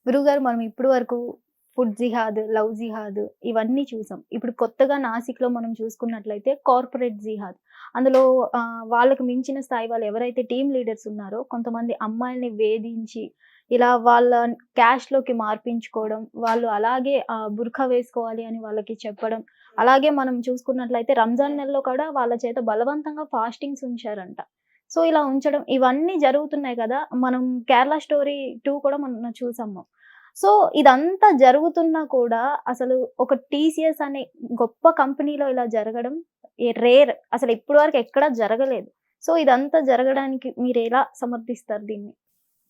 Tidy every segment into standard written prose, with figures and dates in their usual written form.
గురువుగారు మనం ఇప్పటి వరకు ఫుడ్ జిహాద్, లవ్ జిహాద్ ఇవన్నీ చూసాం. ఇప్పుడు కొత్తగా నాసిక్‌లో మనం చూసుకున్నట్లయితే కార్పొరేట్ జిహాద్. అందులో వాళ్ళకి మించిన స్థాయి వాళ్ళు ఎవరైతే టీమ్ లీడర్స్ ఉన్నారో కొంతమంది అమ్మాయిల్ని వేధించి, ఇలా వాళ్ళ క్యాస్ట్‌లోకి మార్పించుకోవడం, వాళ్ళు అలాగే బుర్కా వేసుకోవాలి అని వాళ్ళకి చెప్పడం. అలాగే మనం చూసుకున్నట్లయితే రంజాన్ నెలలో కూడా వాళ్ళ చేత బలవంతంగా ఫాస్టింగ్స్ ఉంచారంట. సో, ఇలా ఉంచడం ఇవన్నీ జరుగుతున్నాయి కదా! మనం 'కేరళ స్టోరీ 2' కూడా మొన్న చూసాము. సో, ఇదంతా జరుగుతున్నా కూడా అసలు ఒక టీసీఎస్ అనే గొప్ప కంపెనీలో ఇలా జరగడం రేర్. అసలు ఇప్పటి వరకు ఎక్కడా జరగలేదు. సో, ఇదంతా జరగడానికి మీరెలా సమర్థిస్తారు దీన్ని?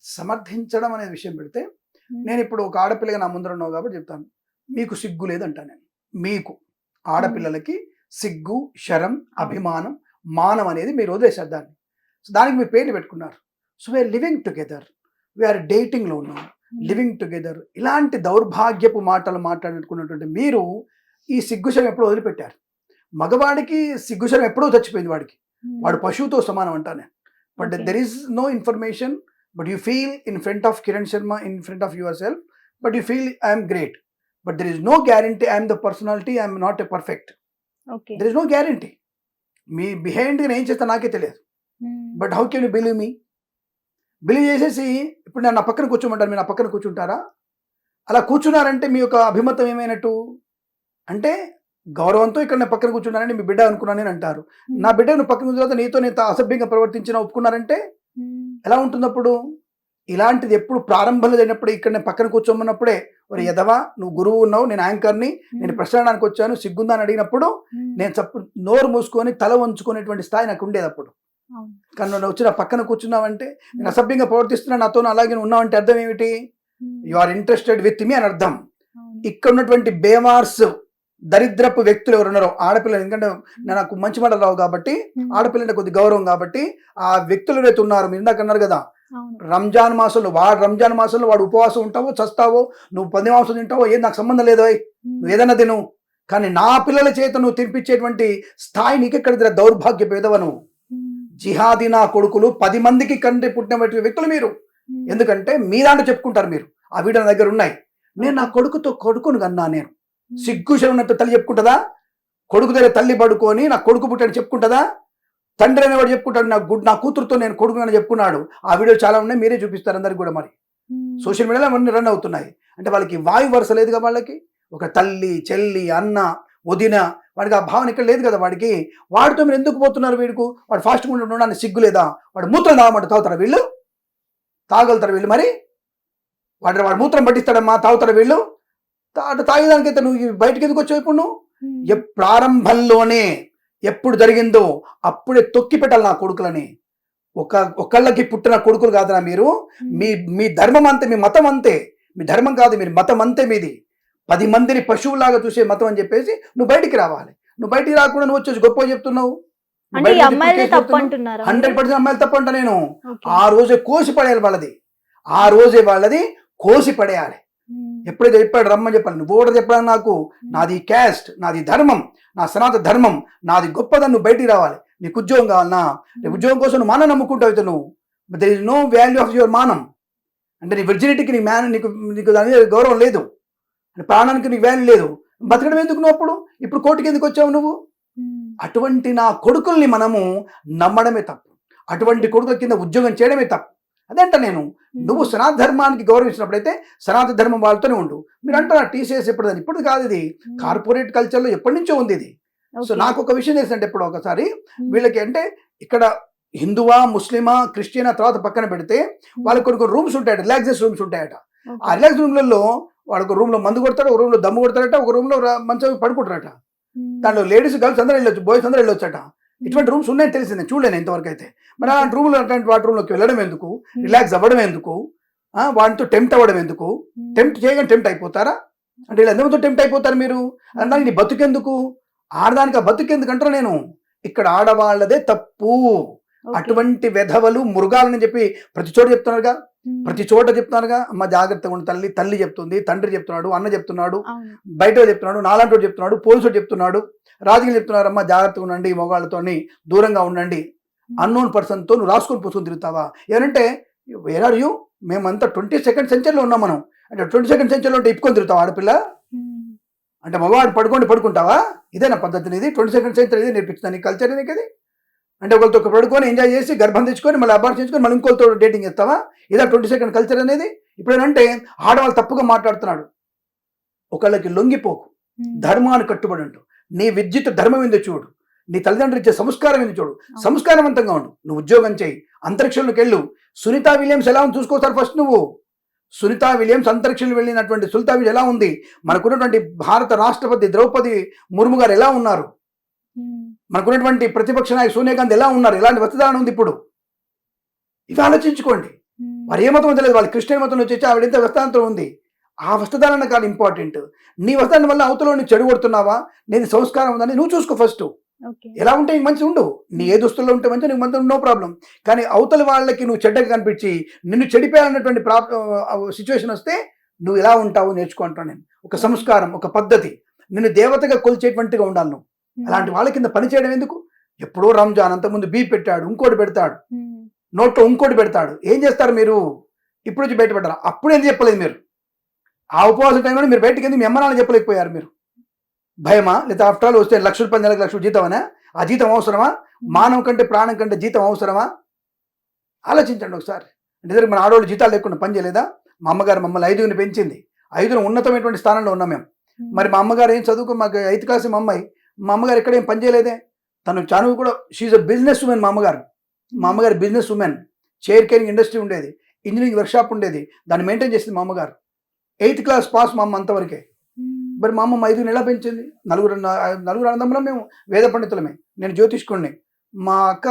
సమర్థించడం అనే విషయం పెడితే, హ్మ్. నేనిప్పుడు ఒక ఆడపిల్లగా నా ముందర ఉన్నావు కాబట్టి చెప్తాను. మీకు సిగ్గు లేదంటా నేను. మీకు హ్మ్. ఆడపిల్లలకి సిగ్గు, శరం, అవును. అభిమానం, మానం అనేది మీరు వదిలేసారు దాన్ని. సో, దానికి మీరు పేర్లు పెట్టుకున్నారు. So, we are living together. We are డేటింగ్‌లో ఉన్నాం. హ్మ్. Living together. ఇలాంటి దౌర్భాగ్యపు మాటలు మాట్లాడుకున్నటువంటి మీరు ఈ సిగ్గుశరం ఎప్పుడో వదిలిపెట్టారు. మగవాడికి సిగ్గుశరం ఎప్పుడో చచ్చిపోయింది వాడికి. వాడు హ్మ్. పశువుతో సమానం అంటా నేను. But okay. There is no information. But you feel in front of Kiran Sharma, in front of yourself, but you feel I am great. But there is no guarantee I am the personality, I am not a perfect. Okay. There is no guarantee. Me behind నేను ఏం చేస్తా నాకే తెలియదు. హ్మ్. But how can you believe me? Believe చేసేసి ఇప్పుడు నేను నా పక్కన కూర్చోమంటారు, మీరు నా పక్కన కూర్చుంటారా? అలా కూర్చున్నారంటే మీ యొక్క అభిమతం ఏమైనట్టు? అంటే గౌరవంతో ఇక్కడ నేను పక్కన కూర్చున్నానని మీ బిడ్డ అనుకున్నానని అంటారు. నా బిడ్డ నువ్వు పక్కన కూర్చున్న తర్వాత నీతో నేను అసభ్యంగా ప్రవర్తించిన ఒప్పుకున్నారంటే హ్మ్. ఎలా ఉంటుందప్పుడు? ఇలాంటిది ఎప్పుడు ప్రారంభంలో అయినప్పుడు ఇక్కడ నేను పక్కన కూర్చోమన్నప్పుడే ఒరే ఎదవా నువ్వు గురువు ఉన్నావు, నేను యాంకర్ని, నేను ప్రశ్న అడగడానికి వచ్చాను, సిగ్గుందా అని అడిగినప్పుడు నేను నోరు మూసుకొని తల వంచుకునేటువంటి స్థాయి నాకు ఉండేది అప్పుడు. అవును. కానీ నువ్వు వచ్చి నా పక్కన కూర్చున్నావంటే నేను అసభ్యంగా ప్రవర్తిస్తున్నా, నాతో అలాగే ఉన్నావంటే అర్థం ఏమిటి? You are interested with me అని అర్థం. అవును. ఇక్కడ ఉన్నటువంటి బేమార్స్ దరిద్రపు వ్యక్తులు ఎవరు ఉన్నారో ఆడపిల్లలు, ఎందుకంటే నాకు మంచి మాటలు రావు కాబట్టి ఆడపిల్ల అంటే కొద్ది గౌరవం కాబట్టి ఆ వ్యక్తులు ఎవరైతే ఉన్నారు, మీరు ఇందాక అన్నారు కదా అవును. రంజాన్ మాసంలో వాడు ఉపవాసం ఉంటావో చస్తావో, నువ్వు 10 మాంసం తింటావో ఏది నాకు సంబంధం లేదు, నువ్వు ఏదన్నా తిను, కానీ నా పిల్లల చేత నువ్వు తినిపించేటువంటి స్థాయి నీకెక్కడ దౌర్భాగ్య పేదవ నువ్వు. జిహాదీ నా కొడుకులు 10 మందికి కంటే పుట్టిన వ్యక్తులు మీరు. ఎందుకంటే మీ దాంట్లో చెప్పుకుంటారు మీరు, ఆ వీడియో నా దగ్గర ఉన్నాయి. నేను నా కొడుకును కన్నా నేను సిగ్గుశరం ఉన్నట్టు తల్లి చెప్పుకుంటుందా? కొడుకు దగ్గర తల్లి పడుకొని నా కొడుకు పుట్టాడు చెప్పుకుంటుందా? తండ్రి అనేవాడు చెప్పుకుంటాడు నా కూతురుతో నేను కొడుకు అని చెప్పుకున్నాడు. ఆ వీడియో చాలా ఉన్నాయి, మీరే చూపిస్తారు అందరికి కూడా. మరి సోషల్ మీడియాలో అవన్నీ రన్ అవుతున్నాయి. అంటే వాళ్ళకి వాయు వరుస లేదుగా, వాళ్ళకి ఒక తల్లి, చెల్లి, అన్న, వదిన, వాడికి ఆ భావన ఇక్కడ లేదు కదా వాడికి. వాడితో మీరు ఎందుకు పోతున్నారు? వాడు ఫాస్ట్గా ఉండడానికి సిగ్గు లేదా? వాడు మూత్రం తాగమంటే తాగుతారా వీళ్ళు? తాగలుగుతారు వీళ్ళు? మరి వాడు మూత్రం పట్టిస్తాడమ్మా, తాగుతారా వీళ్ళు? తాగేదానికైతే నువ్వు బయటకు ఎందుకు వచ్చావు? ఇప్పుడు నువ్వు ప్రారంభంలోనే ఎప్పుడు జరిగిందో అప్పుడే తొక్కి పెట్టాలి నా కొడుకులని. ఒకళ్ళకి పుట్టిన కొడుకులు కాదురా మీరు. మీ ధర్మం అంతే, మీ మతం అంతే. మీ ధర్మం కాదు, మీరు మతం అంతే మీది. 10 మందిని పశువులాగా చూసే మతం అని చెప్పేసి నువ్వు బయటికి రావాలి. నువ్వు బయటికి రాకుండా నువ్వు వచ్చేసి గొప్ప చెప్తున్నావు. 100% అమ్మాయిలు తప్పు అంట నేను. ఆ రోజే కోసి పడేయాలి వాళ్ళది. ఆ రోజే వాళ్ళది కోసి పడేయాలి. ఎప్పుడైతే చెప్పాడు రమ్మని చెప్పాలి, నువ్వు కూడా చెప్పాలి నాకు, నాది క్యాస్ట్, నాది ధర్మం, నా సనాతన ధర్మం, నాది గొప్పదని నువ్వు బయటికి రావాలి. నీకు ఉద్యోగం కావాలన్నా, ఉద్యోగం కోసం నువ్వు మానం నమ్ముకుంటావు అయితే నువ్వు. But there is no value of your మానం. అంటే నీ విర్జినిటీకి నీకు దాని మీద గౌరవం లేదు, ప్రాణానికి నీకు వాల్యూ లేదు. బతకడం ఎందుకు నువ్వు అప్పుడు? ఇప్పుడు కోర్టుకి ఎందుకు వచ్చావు నువ్వు? అటువంటి నా కొడుకుల్ని మనము నమ్మడమే తప్పు. అటువంటి కొడుకుల కింద ఉద్యోగం చేయడమే తప్పు. అదంట నేను. నువ్వు సనాతన ధర్మానికి గౌరవించినప్పుడైతే సనాతన ధర్మం వాళ్ళతోనే ఉండు. మీరు అంటారు టీసీఎస్ ఎప్పుడు? ఇప్పుడు కాదు, ఇది కార్పొరేట్ కల్చర్లో ఎప్పటి నుంచో ఉంది ఇది. సో నాకు ఒక విషయం తెలిసిందంటే ఎప్పుడు ఒకసారి వీళ్ళకి అంటే ఇక్కడ హిందువా, ముస్లిమా, క్రిస్టియనా తర్వాత పక్కన పెడితే వాళ్ళకి కొన్ని రూమ్స్ ఉంటాయట, రిలాక్సేషన్ రూమ్స్ ఉంటాయట. ఆ రిలాక్స్ రూమ్లలో వాడు ఒక రూమ్ లో మందు కొడతాడు, ఒక రూమ్ లో దమ్ము కొడతాడట, ఒక రూమ్ లో మంచం పడుకుంటారట. దాంట్లో లేడీస్, గర్ల్స్ అందరూ వెళ్ళొచ్చు, బాయ్స్ అందరూ వెళ్ళొచ్చట. ఇటువంటి రూమ్స్ ఉన్నాయని తెలిసింది, చూడలేను ఇంతవరకు అయితే. మరి అలాంటి రూమ్లో అట్లాంటి వాటి రూమ్లోకి వెళ్ళడం ఎందుకు? రిలాక్స్ అవ్వడం ఎందుకు? వాటితో టెంప్ట్ అవ్వడం ఎందుకు? టెంప్ట్ చేయగానే టెంప్ట్ అయిపోతారా? అంటే వీళ్ళు ఎంతమందితో టెంప్ట్ అయిపోతారు మీరు? అన్నాక నీ బతుకెందుకు? ఆడదానికి ఆ బతుకెందుకు అంటారా నేను? ఇక్కడ ఆడవాళ్ళదే తప్పు. అటువంటి వెధవలు మృగాలని చెప్పి ప్రతి చోట చెప్తున్నారుగా, ప్రతి చోట చెప్తున్నారుగా. అమ్మ జాగ్రత్తగా ఉండి తల్లి చెప్తుంది, తండ్రి చెప్తున్నాడు, అన్న చెప్తున్నాడు, బయట చెప్తున్నాడు, నాలాంటి చెప్తున్నాడు, పోలీసుడు చెప్తున్నాడు, రాజకీయాలు చెప్తున్నారు, అమ్మ జాగ్రత్తగా ఉండండి, మొగాళ్ళతో దూరంగా ఉండండి. అన్నోన్ పర్సన్తో నువ్వు రాసుకొని పూసుకొని తిరుగుతావా? ఏమంటే వేర్ ఆర్ యూ? మేమంతా 22nd సెంచరీలో ఉన్నాం మనం. అంటే 22nd సెంచరీలో ఉంటే ఇప్పుకొని తిరుగుతావా ఆడపిల్ల? అంటే మగవాడు పడుకుంటావా? ఇదేనా పద్ధతిని? ఇది 22nd సెంచరీ ఇదే నేర్పిస్తుందా నీ కల్చర్? నీకు అది అంటే ఒకరితో పడుకొని ఎంజాయ్ చేసి గర్భం తెచ్చుకొని మళ్ళీ అబార్షన్ చేసుకొని మళ్ళీ ఇంకోరితో డేటింగ్ చేస్తావా? ఇదా 22nd కల్చర్ అనేది? ఇప్పుడేనంటే ఆడవాళ్ళు తప్పుగా మాట్లాడుతున్నాడు. ఒకళ్ళకి లొంగిపోకు, ధర్మాన్ని కట్టుబడి ఉంటూ నీ విద్యుత్ ధర్మం ఏందో చూడు, నీ తల్లిదండ్రులు ఇచ్చే సంస్కారం ఏందో చూడు, సంస్కారవంతంగా ఉండు. నువ్వు ఉద్యోగం చేయి, అంతరిక్షంలోకి వెళ్ళు. సునీతా విలియమ్స్ ఎలా ఉంది చూసుకోసారి ఫస్ట్ నువ్వు. సునీతా విలియమ్స్ అంతరిక్షంలో వెళ్ళినటువంటి సునీతా విలియమ్స్ ఎలా ఉంది? మనకున్నటువంటి భారత రాష్ట్రపతి ద్రౌపది ముర్ము గారు ఎలా ఉన్నారు? మనకున్నటువంటి ప్రతిపక్ష నాయకు సోనియా గాంధీ ఎలా ఉన్నారు? ఎలాంటి వస్త్రధారణ ఉంది ఇప్పుడు? ఇవి ఆలోచించుకోండి. వారు ఏ మతం తెలియదు, వాళ్ళు క్రిస్టియన్ మతంలో వచ్చి ఆవిడ ఎంత వస్త్రాంతం ఉంది. ఆ వస్త్రధారణ కాదు ఇంపార్టెంట్. నీ వస్త్రాన్ని వల్ల అవతల నువ్వు చెడు కొడుతున్నావా, నేను సంస్కారం ఉందని నువ్వు చూసుకో ఫస్ట్. ఎలా ఉంటే నీకు మంచి ఉండు, నీ ఏ దుస్తుల్లో ఉంటే మంచి, నీకు మంచి నో ప్రాబ్లం. కానీ అవతల వాళ్ళకి నువ్వు చెడ్డగా కనిపించి నిన్ను చెడిపోయాలన్నటువంటి సిచ్యువేషన్ వస్తే నువ్వు ఎలా ఉంటావు నేర్చుకుంటాను నేను. ఒక సంస్కారం, ఒక పద్ధతి, నిన్ను దేవతగా కొలిచేటువంటిగా ఉండాలి నువ్వు. అలాంటి వాళ్ళ కింద పని చేయడం ఎందుకు? ఎప్పుడో రంజాన్, అంతకుముందు బీ పెట్టాడు, ఇంకోటి పెడతాడు, నోట్లో ఇంకోటి పెడతాడు. ఏం చేస్తారు మీరు? ఇప్పుడు వచ్చి బయట పెట్టారా? అప్పుడు ఎందుకు చెప్పలేదు మీరు? ఆ ఉపవాసం టైంలో మీరు బయటకి ఎందుకు మీ అమ్మ నాన్న చెప్పలేకపోయారు మీరు? భయమా? లేదా ఆఫ్టర్ ఆల్ వస్తే ₹1,00,000 నెలకు ₹1,00,000 జీతమనా? ఆ జీతం అవసరమా? మానవం కంటే ప్రాణం కంటే జీతం అవసరమా? ఆలోచించండి ఒకసారి. నిజంగా మన ఆడవాళ్ళు జీతాలు లేకుండా పని చేయలేదా? మా అమ్మగారు మమ్మల్ని 5 పెంచింది, 5 ఉన్నతమైనటువంటి స్థానంలో ఉన్నాం మేము. మరి మా అమ్మగారు ఏం చదువుకో, మాకు 8th క్లాస్ మా అమ్మాయి, మా అమ్మగారు ఎక్కడ ఏం పని చేయలేదే. తను చనువు కూడా, షీఈ్ అ బిజినెస్ ఉమెన్. మా అమ్మగారు business women. Chair caring industry ఉండేది, ఇంజనీరింగ్ వర్క్షాప్ ఉండేది, దాన్ని మెయింటైన్ చేసింది మా అమ్మగారు. 8th క్లాస్ పాస్ మా అమ్మ అంతవరకే. మరి మా అమ్మ 5 నెలలు పెంచింది. నలుగురు అన్నదమ్ములం మేము, వేద పండితులమే. నేను జ్యోతిష్కుడిని. మా అక్క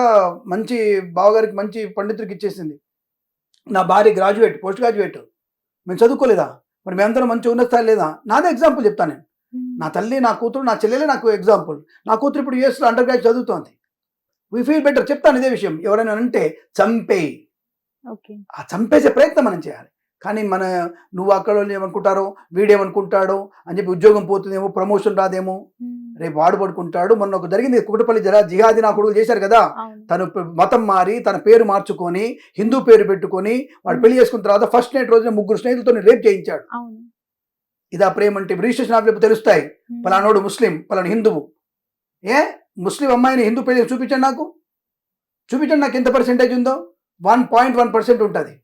మంచి బావగారికి మంచి పండితుడికి ఇచ్చేసింది. నా భార్య గ్రాడ్యుయేట్, పోస్ట్ గ్రాడ్యుయేట్. మేము చదువుకోలేదా? మరి మేమందరం మంచి ఉన్నత స్థాయి లేదా? నాదే ఎగ్జాంపుల్ చెప్తాను నేను. నా తల్లి, నా కూతురు, నా చెల్లెలే నాకు ఎగ్జాంపుల్. నా కూతురు ఇప్పుడు యూఎస్లో అండర్ గ్రాడ్యుయేట్ చదువుతోంది. We feel better. చెప్తాను ఇదే విషయం. ఎవరైనా అంటే చంపేయి, ఆ చంపేసే ప్రయత్నం మనం చేయాలి. కానీ నువ్వు అక్కడ ఏమనుకుంటారో, వీడేమనుకుంటాడో అని చెప్పి ఉద్యోగం పోతుందేమో, ప్రమోషన్ రాదేమో, రేపు వాడు పడుకుంటాడు. మొన్న ఒక జరిగింది, కుకటపల్లి జిహాదీ నా కొడుకులు చేశారు కదా. తను మతం మారి తన పేరు మార్చుకొని హిందూ పేరు పెట్టుకొని వాడు పెళ్లి చేసుకున్న తర్వాత ఫస్ట్ నైట్ రోజున 3 స్నేహితులతో రేప్ చేయించాడు. ఇదా ప్రేమ అంటే? రిజిస్ట్రేషన్ ఆఫీస్ తెలుస్తాయి, పలానోడు ముస్లిం, పలానా హిందువు. ముస్లిం అమ్మాయిని హిందూ పెళ్లి చూపించండి నాకు, చూపించండి నాకు ఎంత పర్సెంటేజ్ ఉందో. 1.1% ఉంటుంది.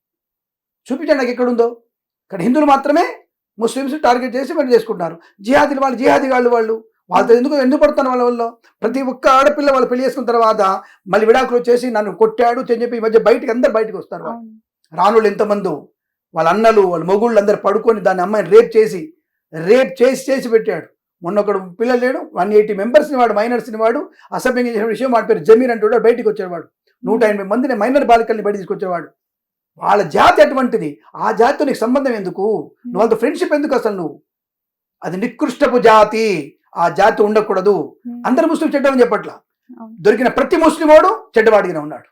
చూపించండి నాకు ఎక్కడుందో. కానీ హిందువులు మాత్రమే ముస్లిమ్స్ టార్గెట్ చేసి పెళ్లి చేసుకుంటున్నారు. జిహాదీ వాళ్ళు వాళ్ళతో ఎందుకు పడుతున్నారు వాళ్ళ వల్ల? ప్రతి ఒక్క ఆడపిల్ల వాళ్ళు పెళ్లి చేసుకున్న తర్వాత మళ్ళీ విడాకులు వచ్చేసి నన్ను కొట్టాడు అని చెప్పి ఈ మధ్య అందరు బయటకు వస్తారు. రానుళ్ళు ఎంతమందో, వాళ్ళ అన్నలు, వాళ్ళ మొగుళ్ళు అందరు పడుకొని దాన్ని అమ్మాయిని రేప్ చేసి పెట్టాడు. మొన్న ఒకడు పిల్లలు లేడు, 180 మెంబర్స్ని వాడు, మైనర్స్ని వాడు అసభ్యంగా చేసిన విషయం. వాడి పేరు జమీర్ అంటూ బయటకు వచ్చేవాడు. 180 మందిని మైనర్ బాలికల్ని బయట తీసుకొచ్చేవాడు. వాళ్ళ జాతి అటువంటిది. ఆ జాతితో నీకు సంబంధం ఎందుకు? నువ్వు వాళ్ళతో ఫ్రెండ్షిప్ ఎందుకు అసలు? నువ్వు అది నికృష్టపు జాతి. ఆ జాతి ఉండకూడదు. అందరు ముస్లిం చెడ్డమని చెప్పట్లా. దొరికిన ప్రతి ముస్లిం వాడు చెడ్డవాడిగానే ఉన్నాడు.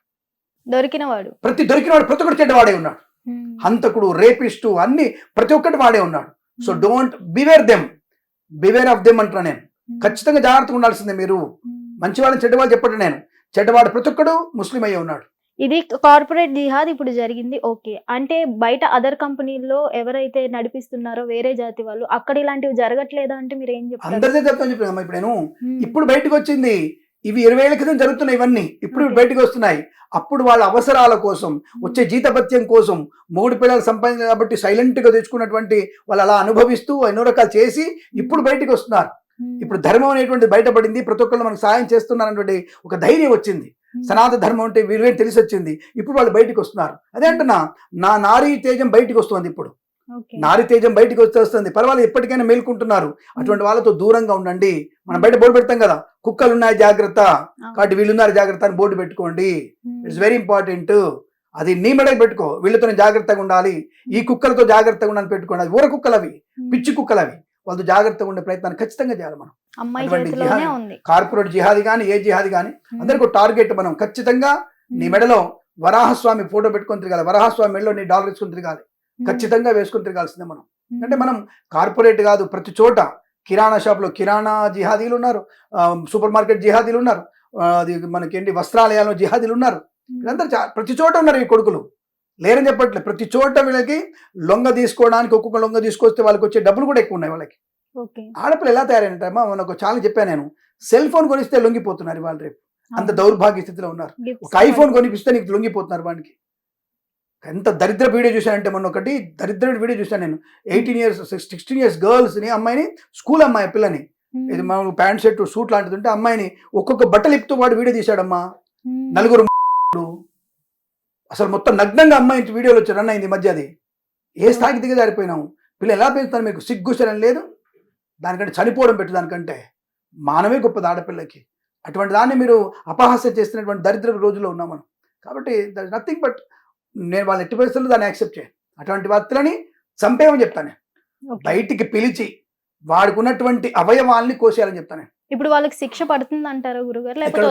ప్రతి ఒక్కటి చెడ్డవాడే ఉన్నాడు. హంతకుడు, రేపిస్టు, అన్ని ప్రతి ఒక్కటి వాడే ఉన్నాడు. So don't beware of them అంటున్నా నేను. ఖచ్చితంగా జాగ్రత్తగా ఉండాల్సిందే మీరు. మంచివాళ్ళని చెడ్డవాళ్ళు చెప్పండి నేను. చెడ్డవాడు ప్రతి ఒక్కడు ముస్లిం అయ్యే ఉన్నాడు. ఇది కార్పొరేట్ జిహాద్ ఇప్పుడు జరిగింది. ఓకే, అంటే బయట అదర్ కంపెనీల్లో ఎవరైతే నడిపిస్తున్నారో వేరే జాతి వాళ్ళు, అక్కడ ఇలాంటివి జరగట్లేదా అంటే మీరు ఏం చెప్తారు? అందరిదే చెప్తాను చెప్పాను. ఇప్పుడు నేను ఇప్పుడు బయటకు వచ్చింది, ఇవి 20 ఏళ్ల క్రితం జరుగుతున్నాయి ఇవన్నీ. ఇప్పుడు బయటకు వస్తున్నాయి. అప్పుడు వాళ్ళ అవసరాల కోసం, వచ్చే జీతభత్యం కోసం, 3 పిల్లలు సంపాదించారు కాబట్టి సైలెంట్ గా తెచ్చుకున్నటువంటి వాళ్ళు అలా అనుభవిస్తూ ఎన్నో రకాలు చేసి ఇప్పుడు బయటకు వస్తున్నారు. ఇప్పుడు ధర్మం అనేటువంటిది బయటపడింది, ప్రతి ఒక్కళ్ళు మనకు సాయం చేస్తున్నారనేటువంటి ఒక ధైర్యం వచ్చింది. సనాతన ధర్మం అంటే వీళ్ళే తెలిసి వచ్చింది. ఇప్పుడు వాళ్ళు బయటకు వస్తున్నారు. అదే అంటున్నా, నా నారీ తేజం బయటకు వస్తుంది. ఇప్పుడు నారీ తేజం బయటకు వస్తుంది. పర్వాలేదు, ఎప్పటికైనా మేల్కుంటున్నారు. అటువంటి వాళ్ళతో దూరంగా ఉండండి. మనం బయట బోర్డు పెడతాం కదా, కుక్కలు ఉన్నాయి జాగ్రత్త, కాబట్టి వీళ్ళున్నారు జాగ్రత్త అని బోర్డు పెట్టుకోండి. It's very important. అది నీ మెడకు పెట్టుకో, వీళ్ళతో జాగ్రత్తగా ఉండాలి, ఈ కుక్కలతో జాగ్రత్తగా ఉండాలని పెట్టుకోండి. అది ఊర కుక్కలు అవి, పిచ్చి కుక్కలు అవి. వాళ్ళతో జాగ్రత్తగా ఉండే ప్రయత్నాన్ని ఖచ్చితంగా చేయాలి మనం. కార్పొరేట్ జిహాదీ కానీ ఏ జిహాదీ కానీ అందరికీ టార్గెట్. మనం ఖచ్చితంగా నీ మెడలో వరాహస్వామి ఫోటో పెట్టుకొని తిరగాలి. వరాహస్వామి మెడలో నీ డాలర్ వేసుకొని తిరగాలి. ఖచ్చితంగా వేసుకొని తిరగాల్సిందే మనం. అంటే మనం కార్పొరేట్ కాదు, ప్రతి చోట కిరాణా షాప్లో కిరాణా జిహాదీలు ఉన్నారు, సూపర్ మార్కెట్ జిహాదీలు ఉన్నారు, అది మనకేంటి వస్త్రాలయాల్లో జిహాదీలు ఉన్నారు. వీళ్ళందరూ ప్రతి చోట ఉన్నారు ఈ కొడుకులు. లేరని చెప్పట్లేదు. ప్రతి చోట వీళ్ళకి లొంగ తీసుకోవడానికి ఒక్కొక్క లొంగ తీసుకొస్తే వాళ్ళకి వచ్చే డబ్బులు కూడా ఎక్కువ ఉన్నాయి వాళ్ళకి. ఓకే. ఆడపిల్ల ఎలా తయారైనట్టమ్మా, మనకు చాలా చెప్పాను నేను, సెల్ ఫోన్ కొనిస్తే లొంగిపోతున్నారు వాళ్ళు రేపు. అంత దౌర్భాగ్య స్థితిలో ఉన్నారు. ఒక ఐఫోన్ కొనిపిస్తే నీకు లొంగిపోతున్నారు వాడికి. ఎంత దరిద్ర వీడియో చూశానంటే మొన్న ఒకటి దరిద్ర వీడియో చూశాను నేను. 18 years 16 years గర్ల్స్ని, అమ్మాయిని, స్కూల్ అమ్మాయి పిల్లని, ఇది మనం ప్యాంట్ షర్ట్ సూట్ లాంటిది ఉంటే అమ్మాయిని ఒక్కొక్క బట్టలు ఇప్పుతూ వాడు వీడియో తీశాడమ్మా. నలుగురు అసలు మొత్తం నగ్నంగా అమ్మాయి వీడియోలు వచ్చి రన్ అయింది ఈ మధ్య. అది ఏ స్థాయికి దిగజారిపోయినాము. పిల్లలు ఎలా పెంచుతారు? మీకు సిగ్గుశరం లేదు? దానికంటే చనిపోవడం పెట్టు, దానికంటే మానవే గొప్పది ఆడపిల్లకి. అటువంటి దాన్ని మీరు అపహాస్యం చేస్తున్నటువంటి దరిద్ర రోజుల్లో ఉన్నాం మనం. కాబట్టి దర్ ఇస్ నథింగ్ బట్, నేను వాళ్ళ ఎట్టి పరిస్థితుల్లో దాన్ని యాక్సెప్ట్ చేయను. అటువంటి వ్యక్తులని చంపేయమని చెప్తాను. బయటికి పిలిచి వాడికి ఉన్నటువంటి అవయవాల్ని కోసేయాలని చెప్తాను. ఇప్పుడు వాళ్ళకి శిక్ష పడుతుంది అంటారా గురుగారు? ఎక్కడ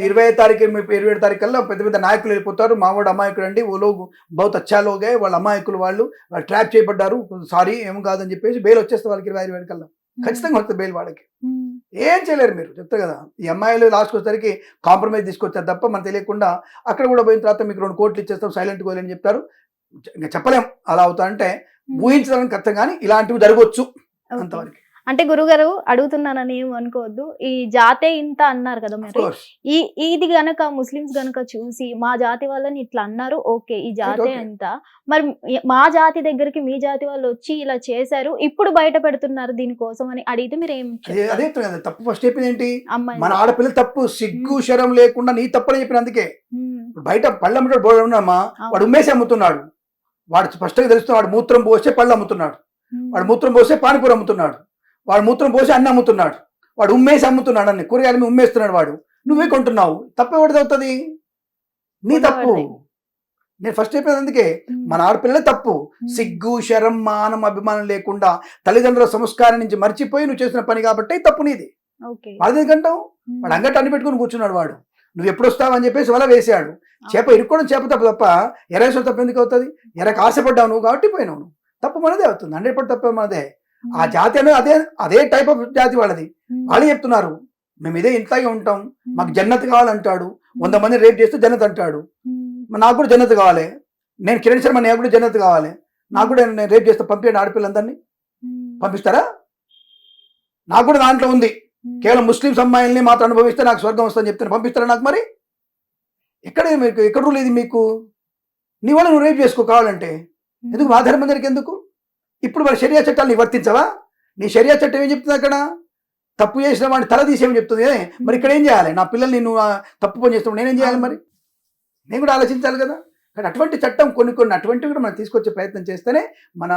20 తారీఖు 27 తారీఖు కల్లా పెద్ద పెద్ద నాయకులు వెళ్ళిపోతారు. మావాడు అమాయకుడు అండి, ఓ లోగు బహుత్ అచ్చాలోగే, వాళ్ళ అమాయకులు, వాళ్ళు ట్రాప్ చేయబడ్డారు, సారీ ఏం కాదని చెప్పేసి బెయిల్ వచ్చేస్తే వాళ్ళకి 25 కల్లా ఖచ్చితంగా వస్తుంది బెయిల్ వాళ్ళకి. ఏం చేయలేరు మీరు, చెప్తా కదా. ఈ అమ్మాయిలు లాస్ట్కి వచ్చేసరికి కాంప్రమైజ్ తీసుకొచ్చారు తప్ప మనకు తెలియకుండా అక్కడ కూడా పోయిన తర్వాత మీకు 2 కోట్లు ఇచ్చేస్తాం సైలెంట్గా వదిలేని చెప్తారు. ఇంకా చెప్పలేం అలా అవుతా అంటే, ఊహించడానికి కష్టం, కానీ ఇలాంటివి జరగవచ్చు అంతవరకు. అంటే గురుగారు అడుగుతున్నానని ఏం అనుకోవద్దు, ఈ జాతే ఇంత అన్నారు కదా మరి, ఇది గనక ముస్లిమ్స్ గనక చూసి మా జాతి వాళ్ళని ఇట్లా అన్నారు, ఓకే ఈ జాతే ఇంత, మరి మా జాతి దగ్గరికి మీ జాతి వాళ్ళు వచ్చి ఇలా చేశారు, ఇప్పుడు బయట పెడుతున్నారు దీనికోసం అని అడిగితే మీరు ఏం? అదే తప్పు. ఫస్ట్ చెప్పింది ఏంటి? మన ఆడపిల్ల తప్పు, సిగ్గు శరం లేకుండా నీ తప్పని చెప్పిన. అందుకే బయట పళ్ళు అమ్ముతాడు, బోర్డు ఉన్నామా, వాడు ఉమ్మేసి అమ్ముతున్నాడు. వాడు స్పష్టంగా తెలుస్తున్నాడు, వాడు మూత్రం పోస్తే పళ్ళు అమ్ముతున్నాడు, వాడు మూత్రం పోస్తే పానీపూరి అమ్ముతున్నాడు, వాడు మూత్రం పోసి అన్ని అమ్ముతున్నాడు, వాడు ఉమ్మేసి అమ్ముతున్నాడు, అన్ని కూరగాయలు ఉమ్మేస్తున్నాడు వాడు, నువ్వే కొంటున్నావు. తప్పెవడిది అవుతుంది? నీ తప్పు. నేను ఫస్ట్ చెప్పేది అందుకే, మన ఆడపిల్లలే తప్పు. సిగ్గు శరం మానం అభిమానం లేకుండా తల్లిదండ్రుల సంస్కారం నుంచి మర్చిపోయి నువ్వు చేసిన పని కాబట్టి తప్పు నీది. వాడు ఎందుకంటావు? వాడు అంగట్టు అన్ని పెట్టుకుని కూర్చున్నాడు వాడు, నువ్వు ఎప్పుడు వస్తావు అని చెప్పేసి వల వేసాడు. చేప ఇరుక్కోవడం చేప తప్పు తప్ప ఎరేసిన తప్పు ఎందుకు అవుతుంది? ఎరకు ఆశపడ్డావు నువ్వు కాబట్టి పోయినావు. తప్పు మనదే అవుతుంది, 100% తప్పు మనదే. ఆ జాతి అనేది అదే టైప్ ఆఫ్ జాతి వాళ్ళది. వాళ్ళు చెప్తున్నారు మేము ఇదే ఇంట్లాగే ఉంటాం, మాకు జన్నత్ కావాలంటాడు. 100 మంది రేప్ చేస్తే జన్నత్ అంటాడు. నాకు కూడా జన్నత్ కావాలి, నేను కిరణ్ శర్మ నాకు కూడా జన్నత్ కావాలి, నాకు కూడా నేను రేప్ చేస్తే పంపించండి ఆడపిల్లందరినీ. పంపిస్తారా? నాకు కూడా దాంట్లో ఉంది, కేవలం ముస్లింస్ అమ్మాయిల్ని మాత్రం అనుభవిస్తే నాకు స్వర్గం వస్తుందని చెప్తాను. పంపిస్తారా నాకు? మరి ఎక్కడ రూల్ ఇది మీకు? నీ వల్ల నువ్వు రేప్ చేసుకో కావాలంటే, ఎందుకు మా ధర్మం దగ్గరికి ఎందుకు? ఇప్పుడు మరి షరియా చట్టాలు వర్తించవా? నీ షరియా చట్టం ఏం చెప్తుంది? అక్కడ తప్పు చేసిన వాడిని తల తీసేమని చెప్తుంది. మరి ఇక్కడ ఏం చేయాలి? నా పిల్లల్ని నువ్వు తప్పు పని చేస్తావు, నేనేం చేయాలి? మరి నేను కూడా ఆలోచించాలి కదా. కానీ అటువంటి చట్టం కొన్ని అటువంటివి కూడా మనం తీసుకొచ్చే ప్రయత్నం చేస్తేనే మన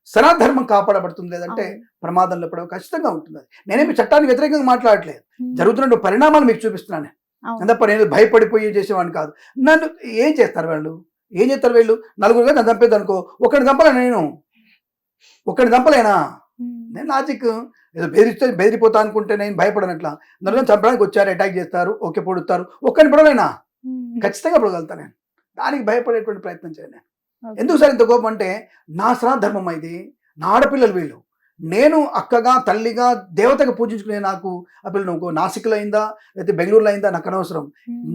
సనాధర్మం కాపాడబడుతుంది, లేదంటే ప్రమాదంలో పడే ఖచ్చితంగా ఉంటుంది. నేనేమి చట్టానికి వ్యతిరేకంగా మాట్లాడట్లేదు, జరుగుతున్న పరిణామాలు మీకు చూపిస్తున్నాను. తప్ప నేను భయపడిపోయి చేసేవాడిని కాదు. నన్ను ఏం చేస్తారు వీళ్ళు? నలుగురుగా నన్ను చంపేది అనుకో, ఒకరిని చంపలే, నేను ఒకరిని చంపలేనా? నేను లాజిక్ ఏదో బెదిరిపోతా అనుకుంటే నేను భయపడనట్లా. నన్ను చంపడానికి వచ్చారు, అటాక్ చేస్తారు, ఓకే పొడుస్తారు, ఒక్కరిని పొడవలేనా? ఖచ్చితంగా పొడగలుగుతాను నేను. దానికి భయపడేటువంటి ప్రయత్నం చేయను. ఎందుకు సార్ ఇంత కోపం అంటే, నా ధర్మం ఇది, నా ఆడపిల్లలు వీళ్ళు, నేను అక్కగా తల్లిగా దేవతగా పూజించుకునే నాకు ఆ పిల్లలు నువ్వు నాసిక్లో అయిందా లేకపోతే బెంగళూరులో అయిందా నాకు అనవసరం,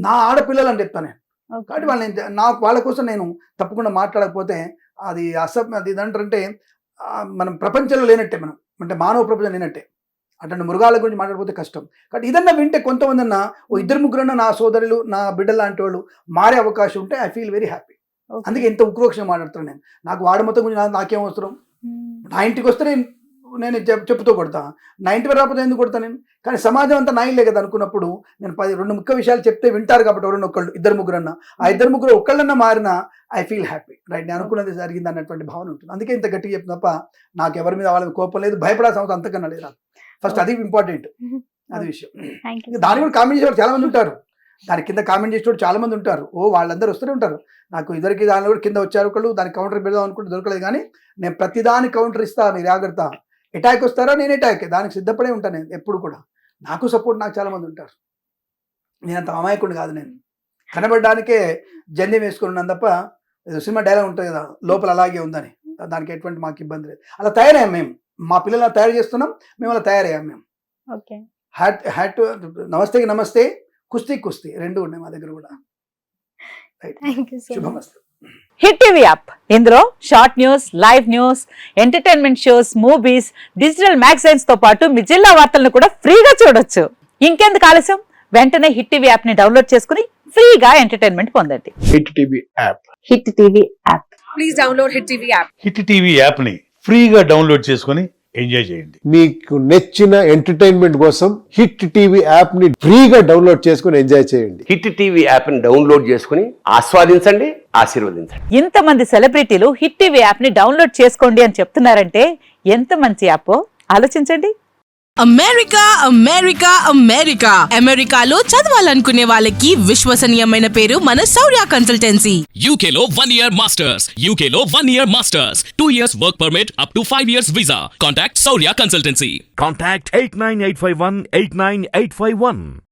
నా ఆడపిల్లలు అని చెప్తాను నేను. కాబట్టి వాళ్ళ కోసం నేను తప్పకుండా మాట్లాడకపోతే అది అది ఇదంటారంటే మనం ప్రపంచంలో లేనట్టే, మనం అంటే మానవ ప్రపంచం లేనట్టే. అటువంటి మృగాల గురించి మాట్లాడిపోతే కష్టం. కాబట్టి ఇదన్నా వింటే కొంతమంది అన్న ఓ 2-3 నా సోదరులు నా బిడ్డలు లాంటి వాళ్ళు మారే అవకాశం ఉంటే ఐ ఫీల్ వెరీ హ్యాపీ. అందుకే ఇంత ఉక్రోక్షంగా మాట్లాడుతున్నాను నేను. నాకు వాడి మొత్తం గురించి నాకేం అవసరం? నా ఇంటికి వస్తే నేను చెప్పుతూ కొడతా, నా ఇంటికి రాకపోతే ఎందుకు కొడతా నేను? కానీ సమాజం అంతా నా ఇల్లే కదా అనుకున్నప్పుడు నేను 2 ముఖ్య విషయాలు చెప్తే వింటారు కాబట్టి ఎవరన్నా ఒకళ్ళు 2-3 అన్న, ఆ 2-3 ఒక్కళ్ళన్నా మారినా ఐ ఫీల్ హ్యాపీ. రైట్, నేను అనుకున్నది జరిగింది అన్నటువంటి భావన ఉంటుంది. అందుకే ఇంత గట్టిగా చెప్తున్నా తప్ప నాకు ఎవరి మీద వాళ్ళ కోపం లేదు, భయపడాల్సిన అవసరం అంతకన్నా లేదు నాకు. ఫస్ట్ అది ఇంపార్టెంట్, అది విషయం. దాని కూడా కామెంట్ చేసేవాడు చాలా మంది ఉంటారు, దాని కింద కామెంట్ చేసేవాడు చాలా మంది ఉంటారు. వాళ్ళందరూ వస్తూనే ఉంటారు. నాకు ఇద్దరికి దానిలో కూడా కింద వచ్చారు ఒకళ్ళు, దానికి కౌంటర్ పెడదాం అనుకుంటే దొరకలేదు. కానీ నేను ప్రతిదాని కౌంటర్ ఇస్తా, మీరు జాగ్రత్త. అటాక్ వస్తారా? నేను అటాక్, దానికి సిద్ధపడే ఉంటాను నేను ఎప్పుడు కూడా. నాకు సపోర్ట్ నాకు చాలా మంది ఉంటారు. నేను అంత అమాయకుడిని కాదు, నేను కనబడడానికే జంధ్యం వేసుకున్నాను తప్ప సినిమా డైలాగ్ ఉంటుంది కదా, లోపల అలాగే ఉందని. దానికి ఎటువంటి మాకు ఇబ్బంది లేదు. అలా తయారయ్యాం మేము, మా పిల్లలు తయారు చేస్తున్నాం, మేము అలా తయారయ్యాం మేము. హ్యాట్ నమస్తేకి నమస్తే, కుస్తీ 2 ఉన్నాయి మా దగ్గర కూడా. రైట్, శుభమస్తు. హిట్ టీవీ యాప్ ఇందులో short news, live news, entertainment shows, movies, digital magazines తో పాటు మీ జిల్లా వార్తలను కూడా ఫ్రీగా చూడొచ్చు. ఇంకెందుకు ఆలస్యం, వెంటనే హిట్ టీవీ యాప్ ని డౌన్లోడ్ చేసుకుని ఫ్రీగా ఎంటర్టైన్మెంట్ పొందండి. Hit TV app. Hit TV app. Please download Hit TV app. Hit TV యాప్ని ఫ్రీగా డౌన్లోడ్ చేసుకొని ఎంజాయ్ చేయండి. మీకు నచ్చిన ఎంటర్టైన్మెంట్ కోసం హిట్ టీవీ యాప్ ని ఫ్రీగా డౌన్లోడ్ చేసుకుని ఎంజాయ్ చేయండి. హిట్ టీవీ యాప్ని డౌన్లోడ్ చేసుకుని ఆస్వాదించండి, ఆశీర్వదించండి. ఇంతమంది సెలబ్రిటీలు హిట్ టీవీ యాప్ ని డౌన్లోడ్ చేసుకోండి అని చెప్తున్నారంటే ఎంత మంచి యాప్ ఆలోచించండి. అమెరికా అమెరికా అమెరికా అమెరికాలో చదవాలనుకునే వాళ్ళకి విశ్వసనీయమైన పేరు మన శౌర్య consultancy. UK Law 1 Year Masters. UK Law 1 Year Masters. 2 years work permit up to 5 years visa. Contact Saurya Consultancy. Contact 89851 89851.